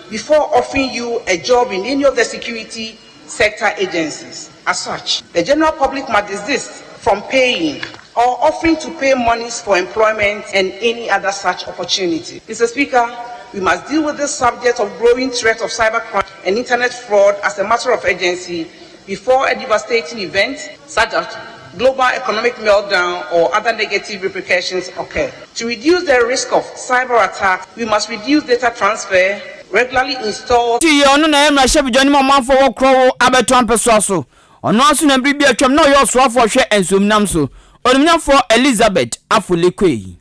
S17: before offering you a job in any of the security sector agencies. As such, the general public must desist from paying or offering to pay monies for employment and any other such opportunity. Mr. Speaker, we must deal with this subject of growing threat of cybercrime and internet fraud as a matter of urgency before a devastating event such as global economic meltdown or other negative repercussions occur. To reduce the risk of cyber attacks, we must reduce data transfer, regularly install.
S2: Ono na emra shebi joni mo manfo wo kro abeto ampeso so. Ono aso na bibia atwam na yo so afo hwe ensomnam so. Onumnyafo Elizabeth Afolekoi.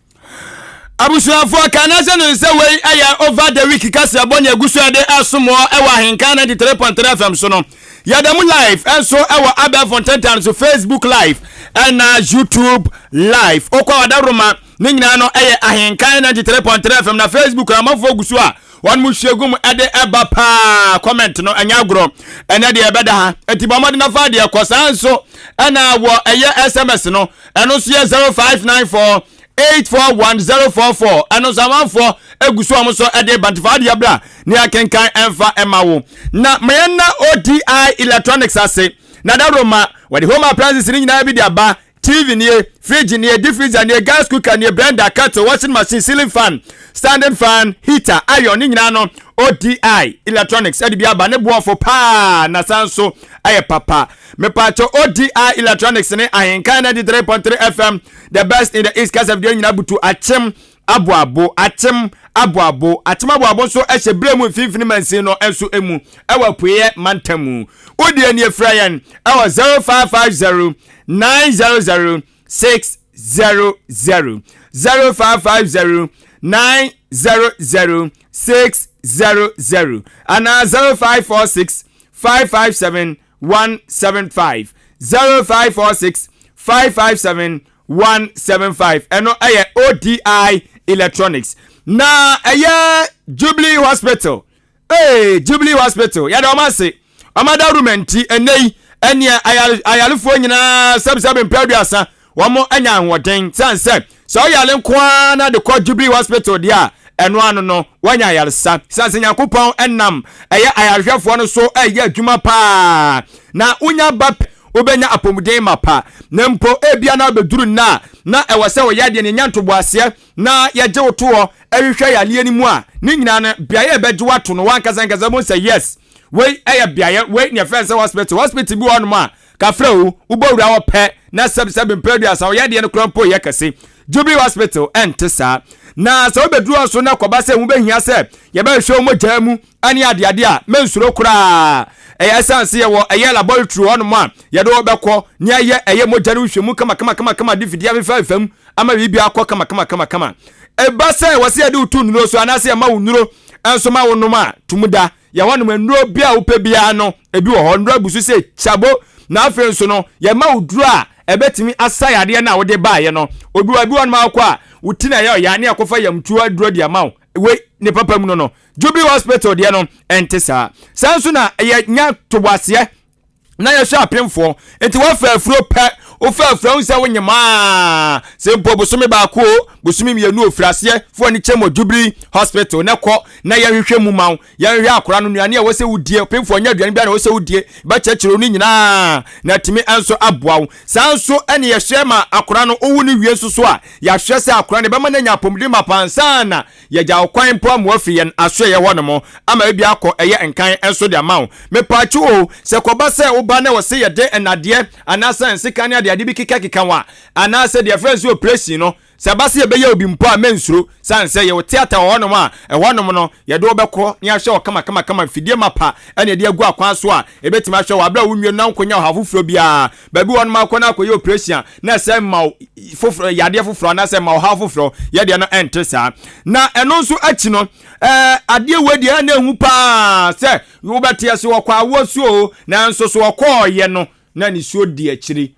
S1: Abusuafo kanase no nse wei over the week Kasiebo ne agusu ade asomo ewa Ahenkan933 FM so no. Yadamu live enso ewa Abel Fontaine so Facebook live and YouTube live. Okwa wadaruma ne nyina no Ahenkan933 FM na Facebook amafo agusu a one mushegum ede eba pa comment no anyagro ene de ebeda ha etibamade na fa de ekosanso ena wo SMS no eno so 0594 8410444 ano zamanfo egusu amuso ede bantifadi abla ni akenkan enfa emawo na mayena ODI electronics ase na daroma wadi home appliances ni nyina bi de aba TV ni fridge ni deep freezer ni gas cooker ni blender kettle washing machine ceiling fan standing fan heater iron ni nyina no ODI electronics ede bi aba ne boafo pa na sanso aye papa me pacho ODI electronics ni Ahenkan933 FM the best in the East Coast of the nyina butu achem abuabo so ehye bremu fifini mansi no enso emu ewa puye mantamu odie ni efrayan ewa 0550 900 600
S2: 0550 900 600 and 0546 557 175 0546 557 175 eno eye ODI Electronics na eye Jubilee Hospital Jubilee Hospital ya da omase amada rumenti enei ene ayalefo nyina sabsab mpadu wamo anya ahoden sanse so yale kwa na de ko Jubilee Hospital dia eno anu no wanya yalesa sanse yakopon enam eye ayahwefo no so eye adwuma pa na unya bap obenya apomuden mapa na mpo ebia na beduru na ewose wo yade ne nyantobo ase na yeje woto ehwehwe yale ani mu a ni nyina na biaye ebeje wato no wankaza mo say yes we eye biaye we ne fence hospital bi wonu ma kafra wo ubowura wo pe na sabsab mpadu asa wo yade ne krampo ye kase Jubilee Hospital entesa na so beduru so na koba se hu behia se ye be hwe mo jamu ani ade a mensuro kura essence ye wo eye laboratory on ma ye do obekọ nya ye eye moja ne hwemu kama dividia me fam ama bibi akọ kama eba se wo se ye de utu nuro so anase ma wunuro enso ma wonu ma tumuda ye wonu ma nuro bia wo pe bia no ebi wo ho nuro busu se chabo na afenso no ye ma uduru a ebetimi asayade na wo de ba ye no obi wa bi wonu ma akọ a utina ye ya ne akofa yamtu aduro dia ma we ne papa mu no Jubilee Hospital de no entesa sanso na ye nya tobase na ye sha apemfo enti wa fa afuro pe o fa afuro unsa wonyema se mpo busumi ba ko busumi mienu ofrase fo ni chemo Jubilee Hospital ne ko na ye hwehwe mu maw ye hwehwe akora no nuane a wo se wudie pemfo nya aduane bia na wo se wudie ba chechero ni nyina na timi anso aboaw sanso ene ye hwema akora no owu ni wie suso a ya hwe se akora ne be ma na nya apomdi mapansa na ye ja okwan po amoafi ye aso ye wono mo ama e bia akọ eye enkan enso de amaw me pachu o se koba se oba na wo se ye de enade anasa nsika ade bi kika wa anase de friends operation no sabase ye be ye obi mpo a mensuro sanse ye theater wonom a wonom no ye do obekọ ni ahwe o kama fidie mapa ene de agu akwan so a ebetima ahwe wa bra wunwie na nkonya hafufuro bia babi wonom akọ na akoye operation na se ma fufuro yade fufuro na se ma hafufuro ye de no entesa na eno nso achi no ade wedi na ehu pa se wo betia se wo kwa awosuo na nso so okọ ye no na ni suo di akiri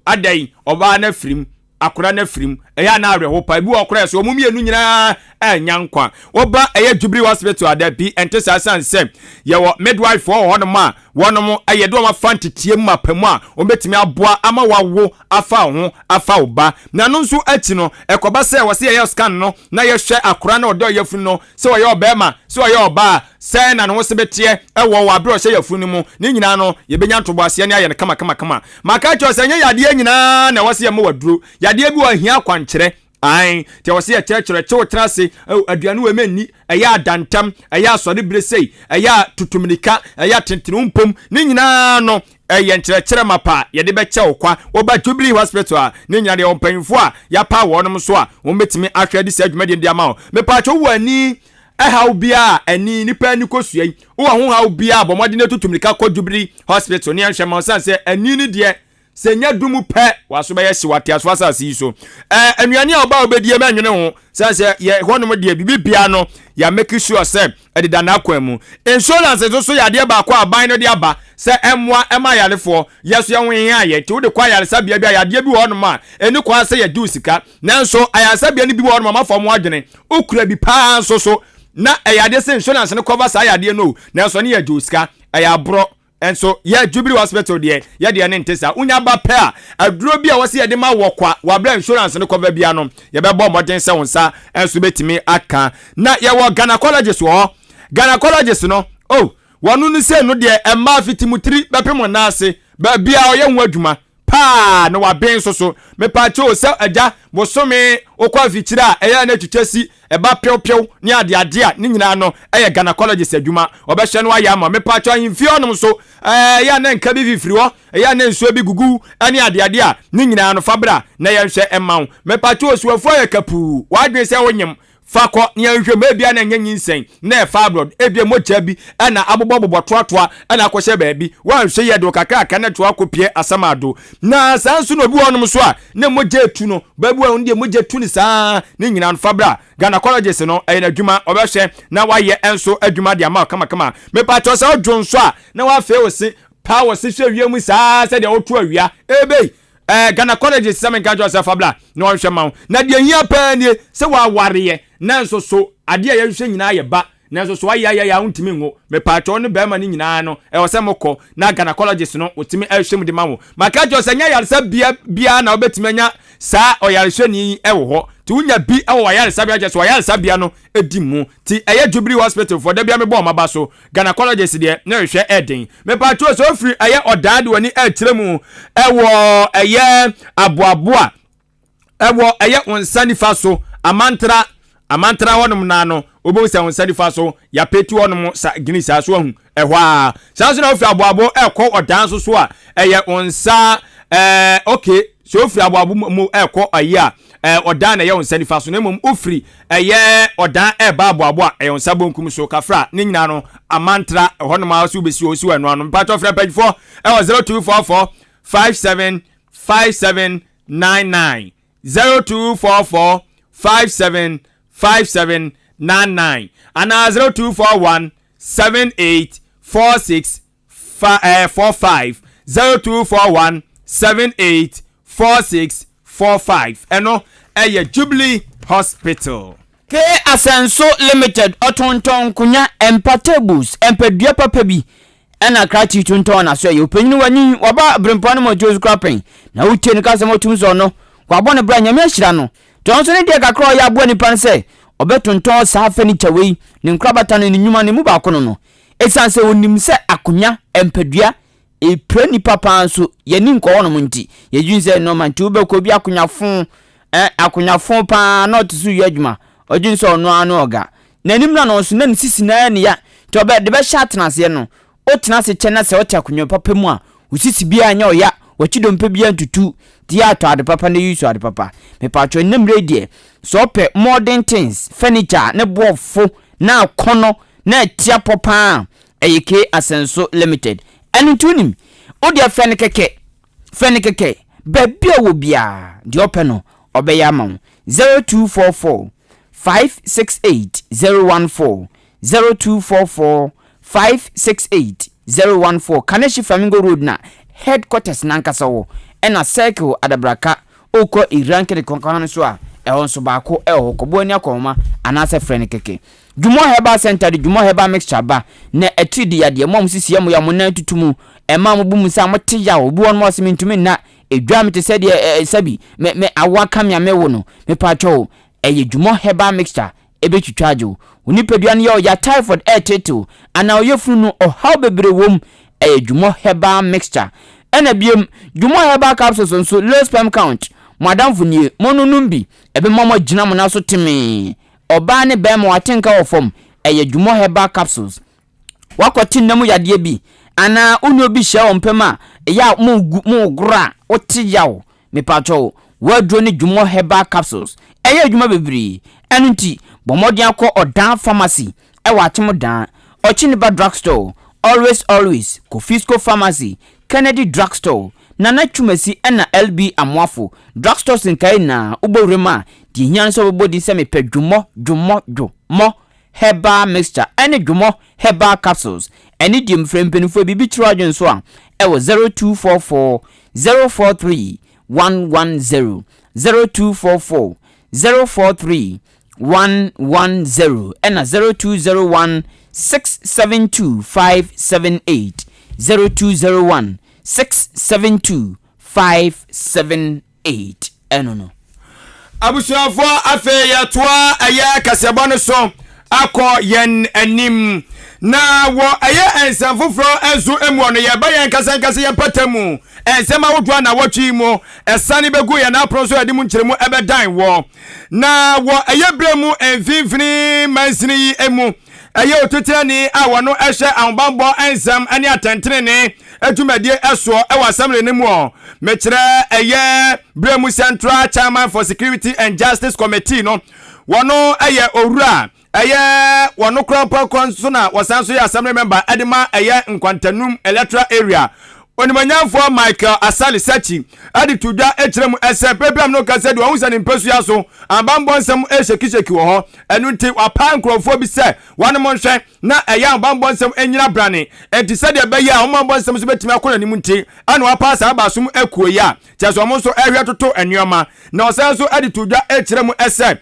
S2: adai oba na frim akora na frim eya na areho pa bi okora so omumienu nyina nyankwa oba eya Jubilee Hospital adabi entesa sanse ye wo midwife for honom a wonom eye do ma fantitie mapamu a obetimi aboa ama wawo afa ho afa oba na no nso achi no ekoba se wo se ye scan no na ye hwe akora na odo ye funu no se wo ye obema se wo ye oba se na no se betie ewo wa bro hye ye funu mu ni nyina no ye benya ntobo ase ne aye ne kama maka cho se nya yade nyina na wo se ye mo waduro yade bi wo hia kwankyere te wose ya chechere trase aduane we menni eya adantam eya asore bresei eya tutumnika eya tentenumpom ni nyina no eye nkyerɛkyerɛ mapa ye de beche okwa oba Jubilee Hospital ni nyina de ompanfo a ya pa wonom so a wo betimi ahwɛ de sadwuma de ama wo me pa cho wani how bia ani nipa ni kosuai wo ho how bia bomode na tutumnika ko Jubilee Hospital ni anhwɛ ma sanse ani ni de senya dumu pe waso be yesi wate aso asase so anuane a oba obedie ma nwene ho sanse ye honom de bibia no ya make sure say edida na akwa mu insurance so ya de ba kwa aban no de aba se emwa ema yarefo yeso ye hwen aye ti wo de kwa yaresa bia bia ya de bi honom a eni kwa se ya du sika nanso ayasa bia ni bi honom ma fo mo adwene okura bi pa so na ayade se insurance ne cover sa ayade no nanso ne ya du sika ayabro and so yeah Jubilee Hospital there yeah the ntesa unya ba pe a aduro bi a wose ye de ma wokwa wa bra insurance ne cover bia no ye be bo modern se wonsa enso betimi aka na ye wo gynecologist no wonu ni se no de emma fitimutiri be pemo na ase ba bia oye hu adwuma pa no wa ben so me pa cho se aja bosome okwa fichira eya na twetwasi eba pew ni ade a ni nyina no eye gynecologist adwuma obehye no aya ma me pa cho ahimfi onom so ya na nka bi fifiri ho eya na nsuo bi gugu ani ade a ni nyina no fabra na ye hwe emma me pa cho osuafo ya kapu wa dwen se wonyem
S1: Fako ni nhwe mebia na nyanyi nsen na e fabroad ebie mocha bi na abobobobo toatoa na akohye baabi wanhwe ye de kakaka na to akopie asamado na sanso no bi wonom so a na moja etu no baabi wa ndie moja tu ni saa ni nyina no fabra gynecologist no e na adwuma obehwe na waye enso adwuma de ama kama me pa to sa odwon so a na wa fe wosi power si hwe wiem saa se de otu awia ebe gynecologist samen ka jo sa fabla no hwe ma na de hia pa ni se wa wareye nanso so ade a yehwe nyina ye ba nanso so ya untimi ngo me pato no be ma ni nyina no e wo se mokọ na gynecologist no otimi ehwe mu de ma wo maka jo se nya yaresa bia na obetimi anya sa oyarehwe ni e wo ho ti unya bi e wo yaresa bia je so yaresa bia no edi mu ti eye Jubilee Hospital for da bia me bo maba so gynecologist de na hwe eden me pato so free eye odade wani e tiremu e wo eye aboaboa e wo eye onsani fa so amantra wonum na no obo se wonsani fa so ya peti wonum sa gini sa so hu ehwa sa so na ofi aboabo ekọ odan so a eye onsa okay so ofi aboabo mu ekọ aya odan na ye wonsani fa so na mum ofri eye odan ba aboabo a eye onsa bonkum so kafra ni nyina no amantra honum a so besi osi wanu anu part of page 4 0244 575799 0244 575799 and 0241 784645 0241 784645 eno eye Jubilee Hospital
S2: ke Asenso Limited otonton kunya empatables empadua papa bi ena krati tonton na so ye opanyin wani waba brempano mo Jose Crapen na utie ni kase mo tumso no kwa bone bra nyame ahira no tonso ne de kakro ya abo ni pan se obetonton sa furniture we ni nkrabata no ni nyuma ne mu ba kono no esanse onim se akunya empadua e prani papa nso ye ni nko wono nti ye junse no man ti ubeko bi akunya fon pa not su yadwuma ojunse ono anu oga nanim na no so na sisi na ne ya to be de be shatnase no o tena se chena se o ta akunya papa mu a usisi bia anya oya wachidompe bia ntutu theater ade papa ne yusu ade papa me patcho nem redie so pe modern things furniture ne bofo na kono na tia popa eyike Asenso Limited enu tunim o dia fene keke babia wo bia de openo obeya ma 0244 568014 0244 568014 Kaneshi Flamingo Road na headquarters nankasa wo ena circle adabraka oko iranke de konkano so a ehonso baako ehokobɔ ani akɔma anase frene keke Jumo Heba Center de Jumo Heba mixture ba na etidi ya de mom sisi ya mo na tutumu ema mo bu musa mo te ya obu on mo simi ntumi na edwa me te se de sabi me awaka me amewo no me pacho eye Jumo Heba mixture ebe twitwajo onipadua ne ya typhoid eteto ana oyefunu no ohaw bebre wom eye Jumo Heba mixture ena biem Jumo Heba capsules nso low sperm count madam funie monunumbi ebe mama gina mo na so teme oba ne be mo atenka ofom eye Jumo Heba capsules wakoti namu yade bi ana unyo bi hye ompema ya mu gura oti yawo me pacho wadro ne Jumo Heba capsules eye Juma bebri enunti bomodian ko odan pharmacy e watem dan ochiniba drugstore always Kofisco pharmacy Kennedy drugstore Nana Chumesi ena LB Amwafo drugstores nkai na uborema di nyanso bodi se me pe Jumo Heba mixture ene Jumo Heba capsules ene di mfrempenfo bibi tirajo nso a ewo 0244 043 110 0244 043 110 ena 0201 672 578 0201 672-578 enono
S1: abusuafo afe ya toa aya Kasiebo no so akọ yen anim na wo aya ensam foforo enso emu no ye ba yen kasa ye patamu ensema wodwa na wotwi mu esane begu ye na pro so adi mu nkyeremu ebedan wo na wo aya bremu enfinfini mansini emu aya ototiani awono ehye anbambo ensam ani atentrene adwumadie eso ewa assembly ne mu mekire eye bremu Central Chairman for Security and Justice Committee no wono eye owura eye wono krampa konso na wasanso ya assembly member edema eye nkwantanum electoral area onimanyafo Michael Asali Sachi adi tudwa ekyerem ese pepam no kase de won sane mpesu ya so ambambo nsem ehekisheki wo ho enu nti wapa nkrofo bi se wane mo nhwe na eya ambambo nsem enyina brane enti se de be ya ambambo nsem so betimi akona nimu nti ana wapa sa abasum akuo ya kyeso mo so ehwe toto enuoma na osanso adi tudwa ekyerem ese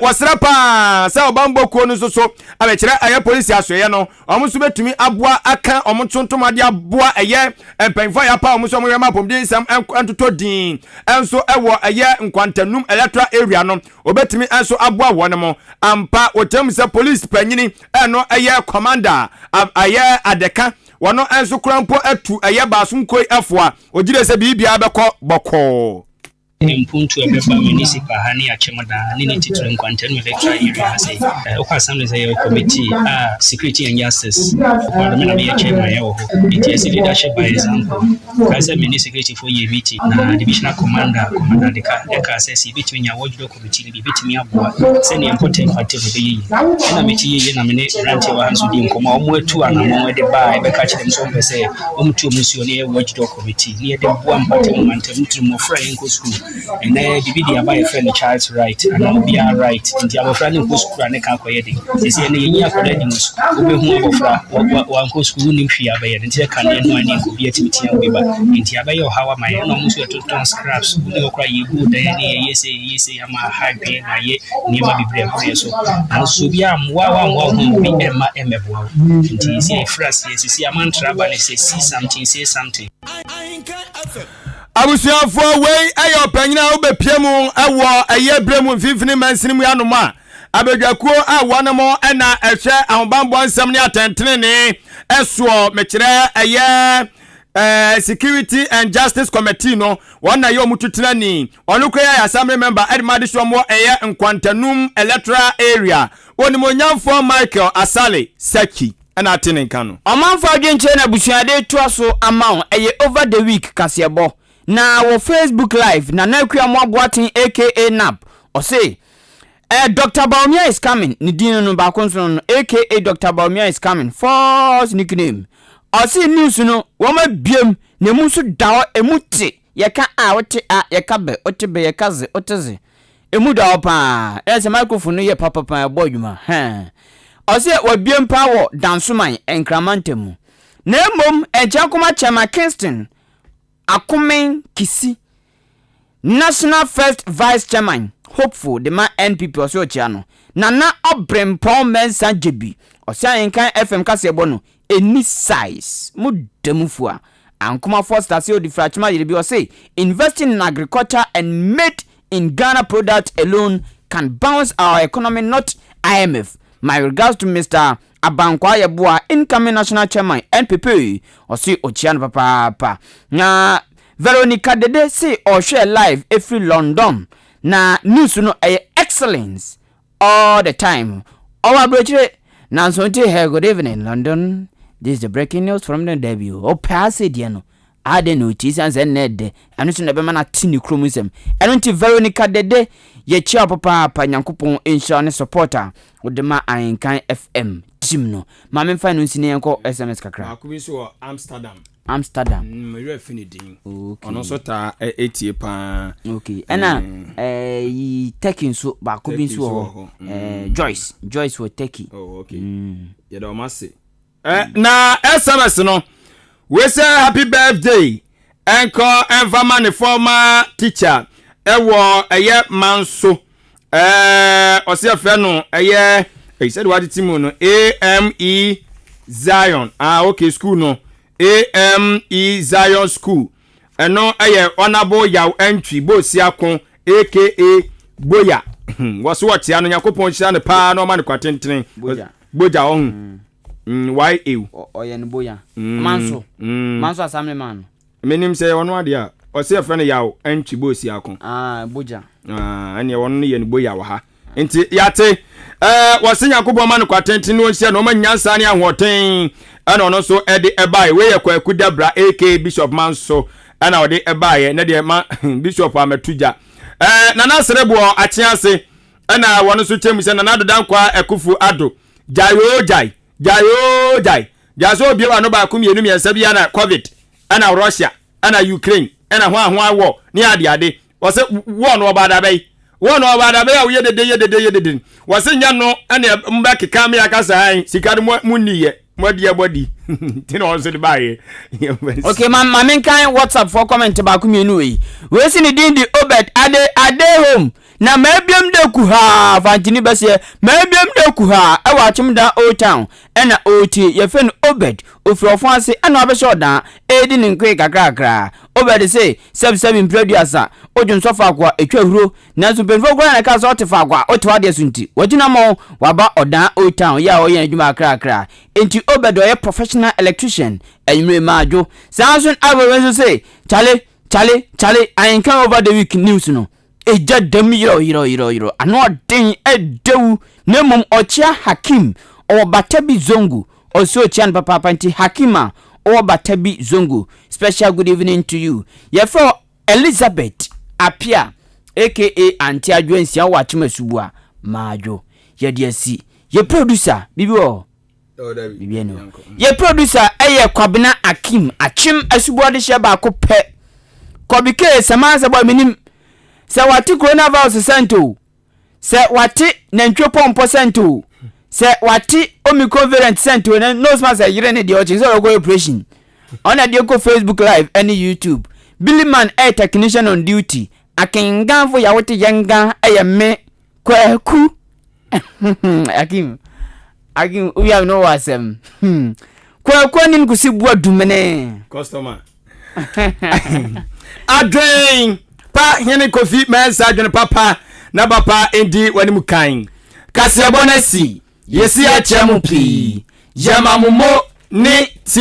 S1: wasra pa sa ambambo kuo no so abekire eye police asoye no omo so betimi aboa aka omo tontomade aboa eye penfa ya pa omuso mo ma pomdin sam entoto din enso ewo eye nkwantanum electoral area no obetimi enso aboa won mo ampa wotem se police panyini eno eye commander eye adeka wono enso krampo atu eye basum koi afoa ogire se bibia beko boko
S18: Mpuntu ebeba municipal hani ya chemada nini titulu nkwantenu electoral area say okwa assembly say committee security and justice parliament na chairman yawo it's leadership by example kaza mini security for ye meeting na divisional commander deka say between ya ward committee bi betimi aboa say the important part of the year na mechi ye na mene ranti wa hanso di nkoma omo atu anamo we de ba be ka chire mso mbe say omtu omusuo ne ward committee ne de boa mpatem mantem tumo fra enko school and then the about friend child's right and I'll be all right in the friend who school and can quite they say any year for letting us open home of one school in Shia by and tell can no any could be a timid in Tiabayo how am I almost to turn scraps no cry you good yes I'm a high pay my ye never be brave so and so be am wow be Emma wow and say phrase yes see a man travel and say say something
S1: abusuafo wei ayo panyina obepiemu ewo eye bremu mfimfini mansinimu yanoma abedwakuo awanemo ena ehwe ahobambo nsem ne atentene ne eso mekire eye security and justice committee no wona ye omututira ni onukwa ya assembly member edmadi shomo eye nkwantanum electoral area onimonyamfo Michael Asali Sachi ana atene kanu
S2: omanfo adwenche na busuade toaso amount eye over the week Kasiebo na wo Facebook live na nakua mo aboaten aka nap o say Dr. Baumia is coming ni din no ba konso no aka Dr. Baumia is coming false nickname o say news no wo ma biem na mu so dawo emuti ye ka a wote a ye ka be ote be ye ka ze oteze emu dawo pa ese microphone no ye papa pa boyuma o say wo biem pa wo dansuman enkramantem na mom ejakoma chema Kingston Akumen Kisi National First Vice Chairman hopeful the man NPP oso chiano nana obrempon mensa jebi On Ahenkan Kasiebo no any size mudemufua ankoma for stasio di frachma yebi o say investing in agriculture and made in Ghana products alone can bounce our economy, not IMF. My regards to Mr. Abankwa Yabua, incoming national chairman NPP or see Ochian papa na Veronica Dede say or share live every London na news no excellence all the time our brother na so hey good evening London, this is the breaking news from the debut o pass it no ade notice and ned and so na be na tini chromism and Veronica Dede ye chia papa nyankopon insurance supporter with the Ahenkan FM team no mama mfa no nsine enko SMS kakra
S1: akubi so
S2: Amsterdam
S1: me refinidin ono so ta etie pa
S2: okay ana taking so ba akubi so Joyce for Turkey
S1: okay ye do mase na SMS no we say happy birthday enko enfama ne former teacher ewo eye manso ose afa no eye he said what team no AME Zion okay school no AME Zion school eno eye honorable yaw entry bosiakon aka boya was what ya no yakopon hia ne pa no ma ne kwatentene boja on why you
S2: oye ne boya manso assembly man
S1: menim say ono ade a ose afa no yaw entry bosiakon
S2: boja
S1: ene wono ne ye ne boya wa ha nti yate wasenya kubwa manu kwa tenti no hia no manyansa ne ahoten ana ono so ede ebai we ye kwa kudabra AK Bishop Manso ana ode ebai ne de ma Bishop Ametuja na na serebo achiase ana wono so chemu se na nado dankwa ekufu ado jayo so obi wa no ba ko mienu miensa bia na covid ana Russia ana Ukraine ana ho war ni ade wose wo no ba da bai a wo yedede wose nya no ana mba keka me akasa han sika mu niye body tino on so de bae.
S2: Okay ma men kan WhatsApp for comment ba ko mienu we si ni din di Obed ade home na mabiem de ku ha fantini bese mabiem de ku ha e wa chim da Old Town ena oti ye fe no Obed ofrofo ase ena obese odan edi ni nkwe kakrakra Obed say 77 producer ojun sofa kwa etwa huro na so benfo kwa na ka so otefa kwa otewa de sunti wajina mo waba odan Old Town ya oyen adwuma kakra enti Obed oye professional electrician enwure maajo sansun awewe say Charlie I can over the week news no eja dem yiro ano den edewu nemum ochia Hakim o Batabi Zongo also chan papa panti Hakima o Batabi Zongo. Special good evening to you. Ye for Elizabeth Apia aka Auntie Adwensia watchma subua maajo ye de si ye producer bibi o bibi no ye producer eye Kwabena Akim achim asubua de hye ba ko pe kobike samansa boy minim se wati coronavirus sento se wati nantwe pompo sento se wati omicron variant sento na no sma se yire ne de o chinse go operation ona de ko Facebook live any YouTube Billy Man a technician on duty akenganfo ya wote yanga ayeme kwaku Akim we have no wasem kwaku nin kusibua dumene
S1: customer Adrein pa hene kofi mensa adwene papa na papa endi wani mukan Kasiebo 6Pm yesi a chemu pi yamamumo ni